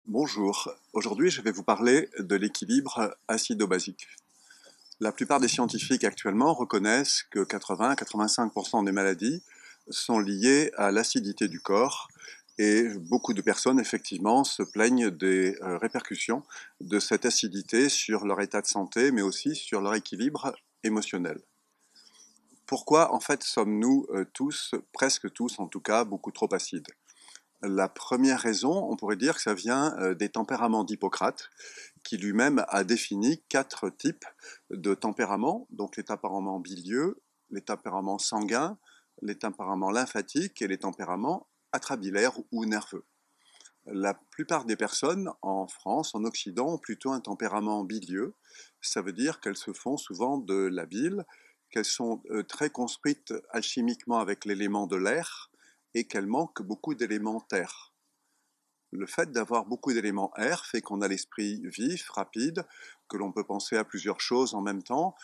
Bonjour, aujourd'hui je vais vous parler de l'équilibre acido-basique. La plupart des scientifiques actuellement reconnaissent que 80-85% des maladies sont liées à l'acidité du corps et beaucoup de personnes effectivement se plaignent des répercussions de cette acidité sur leur état de santé mais aussi sur leur équilibre émotionnel. Pourquoi en fait sommes-nous tous, presque tous en tout cas, beaucoup trop acides? La première raison, on pourrait dire que ça vient des tempéraments d'Hippocrate, qui lui-même a défini 4 types de tempéraments, donc les tempéraments bilieux, les tempéraments sanguins, les tempéraments lymphatiques et les tempéraments atrabilaires ou nerveux. La plupart des personnes en France, en Occident, ont plutôt un tempérament bilieux. Ça veut dire qu'elles se font souvent de la bile, qu'elles sont très construites alchimiquement avec l'élément de l'air et qu'elles manquent beaucoup d'éléments terre. Le fait d'avoir beaucoup d'éléments air fait qu'on a l'esprit vif, rapide, que l'on peut penser à plusieurs choses en même temps,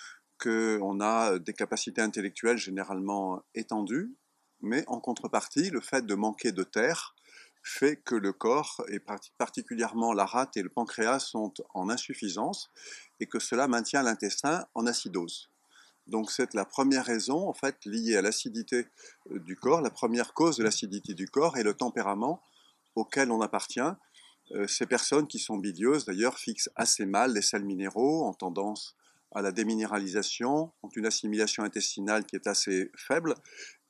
qu'on a des capacités intellectuelles généralement étendues, mais en contrepartie, le fait de manquer de terre fait que le corps, et particulièrement la rate et le pancréas, sont en insuffisance et que cela maintient l'intestin en acidose. Donc c'est la première raison en fait liée à l'acidité du corps, la première cause de l'acidité du corps est le tempérament auquel on appartient. Ces personnes qui sont bilieuses, d'ailleurs, fixent assez mal les sels minéraux, ont tendance à la déminéralisation, ont une assimilation intestinale qui est assez faible,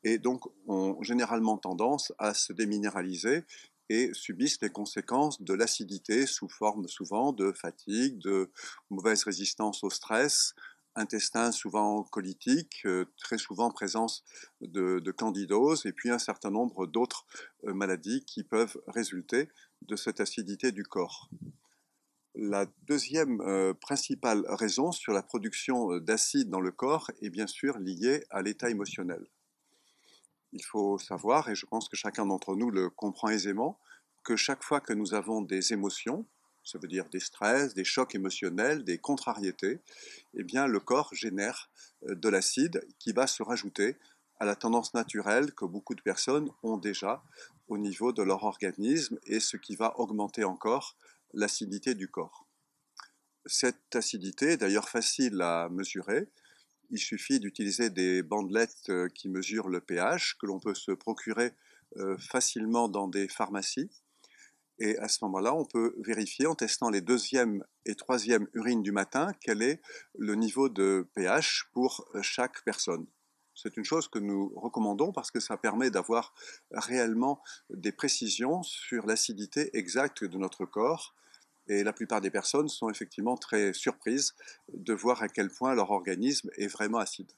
et donc ont généralement tendance à se déminéraliser et subissent les conséquences de l'acidité sous forme souvent de fatigue, de mauvaise résistance au stress, intestin souvent colitique, très souvent présence de candidose, et puis un certain nombre d'autres maladies qui peuvent résulter de cette acidité du corps. La deuxième principale raison sur la production d'acide dans le corps est bien sûr liée à l'état émotionnel. Il faut savoir, et je pense que chacun d'entre nous le comprend aisément, que chaque fois que nous avons des émotions, ça veut dire des stress, des chocs émotionnels, des contrariétés, eh bien le corps génère de l'acide qui va se rajouter à la tendance naturelle que beaucoup de personnes ont déjà au niveau de leur organisme et ce qui va augmenter encore l'acidité du corps. Cette acidité est d'ailleurs facile à mesurer. Il suffit d'utiliser des bandelettes qui mesurent le pH, que l'on peut se procurer facilement dans des pharmacies. Et à ce moment-là, on peut vérifier en testant les deuxième et troisième urines du matin quel est le niveau de pH pour chaque personne. C'est une chose que nous recommandons parce que ça permet d'avoir réellement des précisions sur l'acidité exacte de notre corps. Et la plupart des personnes sont effectivement très surprises de voir à quel point leur organisme est vraiment acide.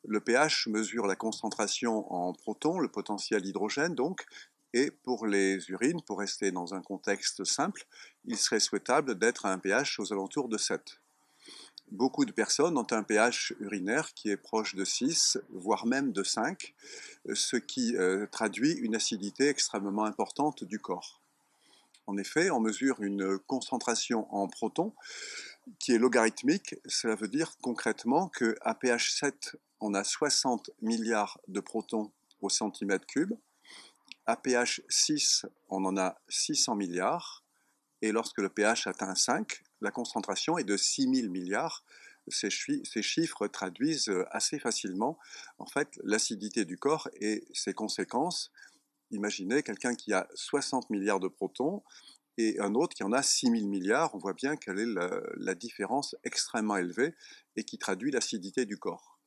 Le pH mesure la concentration en protons, le potentiel hydrogène donc, et pour les urines, pour rester dans un contexte simple, il serait souhaitable d'être à un pH aux alentours de 7. Beaucoup de personnes ont un pH urinaire qui est proche de 6, voire même de 5, ce qui traduit une acidité extrêmement importante du corps. En effet, on mesure une concentration en protons qui est logarithmique. Cela veut dire concrètement qu'à pH 7, on a 60 milliards de protons au centimètre cube. À pH 6, on en a 600 milliards. Et lorsque le pH atteint 5, la concentration est de 6000 milliards. Ces chiffres traduisent assez facilement en fait l'acidité du corps et ses conséquences. Imaginez quelqu'un qui a 60 milliards de protons et un autre qui en a 6000 milliards. On voit bien quelle est la différence extrêmement élevée et qui traduit l'acidité du corps.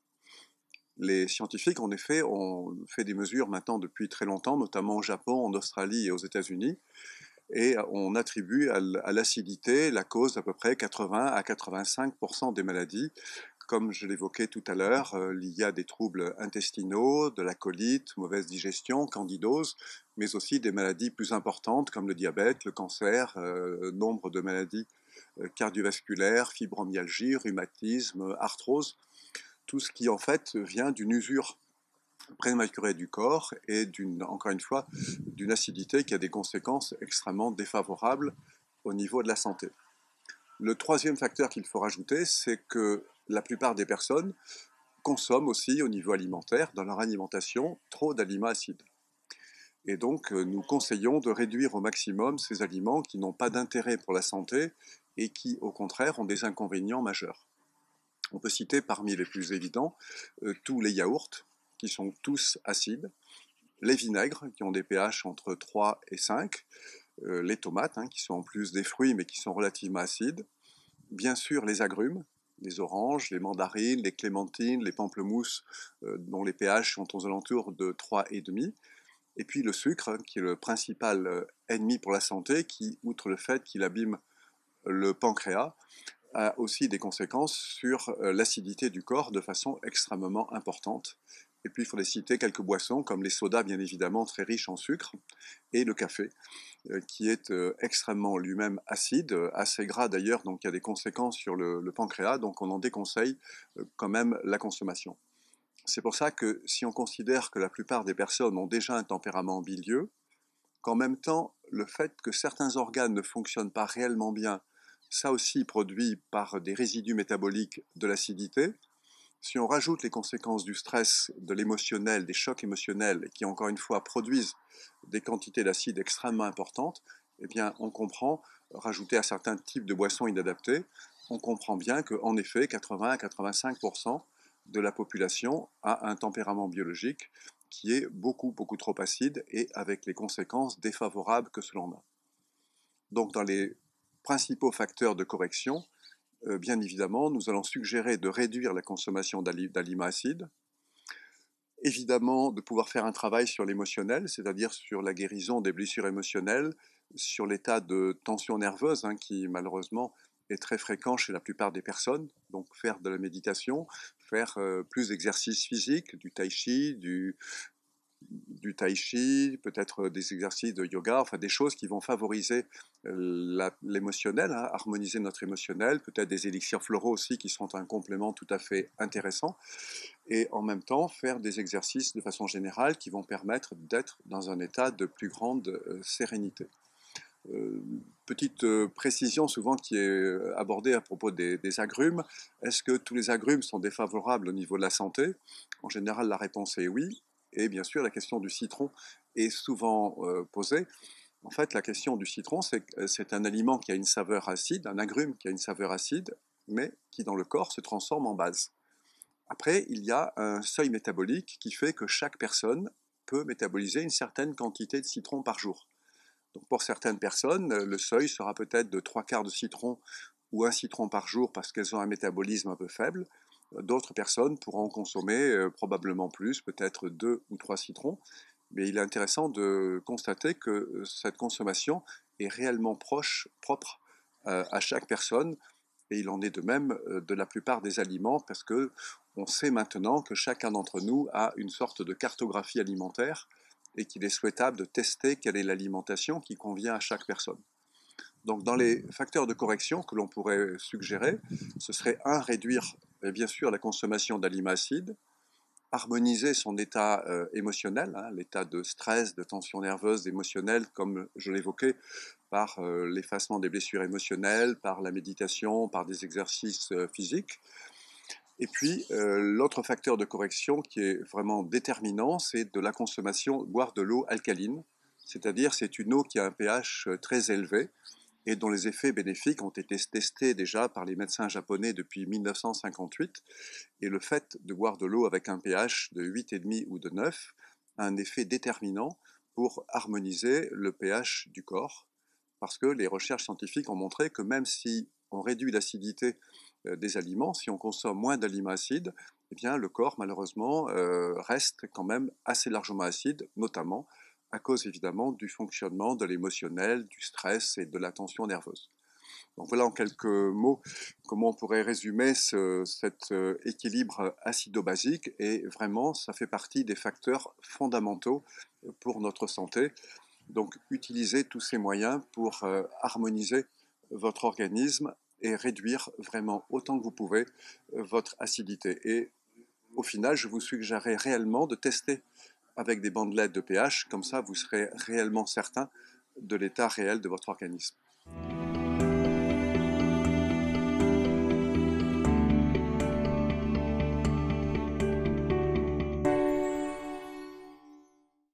Les scientifiques, en effet, ont fait des mesures maintenant depuis très longtemps, notamment au Japon, en Australie et aux États-Unis, et on attribue à l'acidité la cause d'à peu près 80 à 85% des maladies, comme je l'évoquais tout à l'heure, liées à des troubles intestinaux, de la colite, mauvaise digestion, candidose, mais aussi des maladies plus importantes comme le diabète, le cancer, nombre de maladies cardiovasculaires, fibromyalgie, rhumatisme, arthrose, tout ce qui en fait vient d'une usure prématurée du corps et encore une fois, d'une acidité qui a des conséquences extrêmement défavorables au niveau de la santé. Le troisième facteur qu'il faut rajouter, c'est que la plupart des personnes consomment aussi au niveau alimentaire, dans leur alimentation, trop d'aliments acides. Et donc, nous conseillons de réduire au maximum ces aliments qui n'ont pas d'intérêt pour la santé et qui, au contraire, ont des inconvénients majeurs. On peut citer parmi les plus évidents tous les yaourts, qui sont tous acides, les vinaigres, qui ont des pH entre 3 et 5, les tomates, qui sont en plus des fruits, mais qui sont relativement acides, bien sûr les agrumes, les oranges, les mandarines, les clémentines, les pamplemousses, dont les pH sont aux alentours de 3,5, et puis le sucre, qui est le principal ennemi pour la santé, qui, outre le fait qu'il abîme le pancréas, a aussi des conséquences sur l'acidité du corps de façon extrêmement importante. Et puis il faudrait citer quelques boissons comme les sodas, bien évidemment très riches en sucre, et le café, qui est extrêmement lui-même acide, assez gras d'ailleurs, donc il y a des conséquences sur le pancréas, donc on en déconseille quand même la consommation. C'est pour ça que si on considère que la plupart des personnes ont déjà un tempérament bilieux, qu'en même temps, le fait que certains organes ne fonctionnent pas réellement bien, ça aussi produit par des résidus métaboliques de l'acidité. Si on rajoute les conséquences du stress, de l'émotionnel, des chocs émotionnels, qui encore une fois produisent des quantités d'acide extrêmement importantes, eh bien on comprend, rajouté à certains types de boissons inadaptées, on comprend bien qu'en effet 80 à 85% de la population a un tempérament biologique qui est beaucoup trop acide et avec les conséquences défavorables que cela en a. Donc dans les principaux facteurs de correction, bien évidemment, nous allons suggérer de réduire la consommation d'aliments acides, évidemment de pouvoir faire un travail sur l'émotionnel, c'est-à-dire sur la guérison des blessures émotionnelles, sur l'état de tension nerveuse qui malheureusement est très fréquent chez la plupart des personnes, donc faire de la méditation, faire plus d'exercices physiques, du tai chi, peut-être des exercices de yoga, enfin des choses qui vont favoriser l'émotionnel, harmoniser notre émotionnel, peut-être des élixirs floraux aussi qui sont un complément tout à fait intéressant, et en même temps faire des exercices de façon générale qui vont permettre d'être dans un état de plus grande sérénité. Petite précision souvent qui est abordée à propos des agrumes. Est-ce que tous les agrumes sont défavorables au niveau de la santé? En général, la réponse est oui. Et bien sûr, la question du citron est souvent posée. En fait, la question du citron, c'est que c'est un aliment qui a une saveur acide, un agrume qui a une saveur acide, mais qui dans le corps se transforme en base. Après, il y a un seuil métabolique qui fait que chaque personne peut métaboliser une certaine quantité de citron par jour. Donc pour certaines personnes, le seuil sera peut-être de 3/4 de citron ou un citron par jour parce qu'elles ont un métabolisme un peu faible. D'autres personnes pourront en consommer probablement plus, peut-être 2 ou 3 citrons. Mais il est intéressant de constater que cette consommation est réellement propre à chaque personne. Et il en est de même de la plupart des aliments parce que on sait maintenant que chacun d'entre nous a une sorte de cartographie alimentaire et qu'il est souhaitable de tester quelle est l'alimentation qui convient à chaque personne. Donc dans les facteurs de correction que l'on pourrait suggérer, ce serait réduire bien sûr la consommation d'aliments acides, harmoniser son état émotionnel, l'état de stress, de tension nerveuse, émotionnelle, comme je l'évoquais, par l'effacement des blessures émotionnelles, par la méditation, par des exercices physiques. Et puis, l'autre facteur de correction qui est vraiment déterminant, c'est de la consommation, boire de l'eau alcaline, c'est-à-dire c'est une eau qui a un pH très élevé et dont les effets bénéfiques ont été testés déjà par les médecins japonais depuis 1958. Et le fait de boire de l'eau avec un pH de 8,5 ou de 9 a un effet déterminant pour harmoniser le pH du corps, parce que les recherches scientifiques ont montré que même si on réduit l'acidité des aliments, si on consomme moins d'aliments acides, eh bien le corps malheureusement reste quand même assez largement acide, notamment à cause évidemment du fonctionnement de l'émotionnel, du stress et de la tension nerveuse. Donc voilà en quelques mots comment on pourrait résumer cet équilibre acido-basique, et vraiment ça fait partie des facteurs fondamentaux pour notre santé. Donc utilisez tous ces moyens pour harmoniser votre organisme et réduire vraiment autant que vous pouvez votre acidité. Et au final, je vous suggérerais réellement de tester avec des bandelettes de pH, comme ça vous serez réellement certain de l'état réel de votre organisme.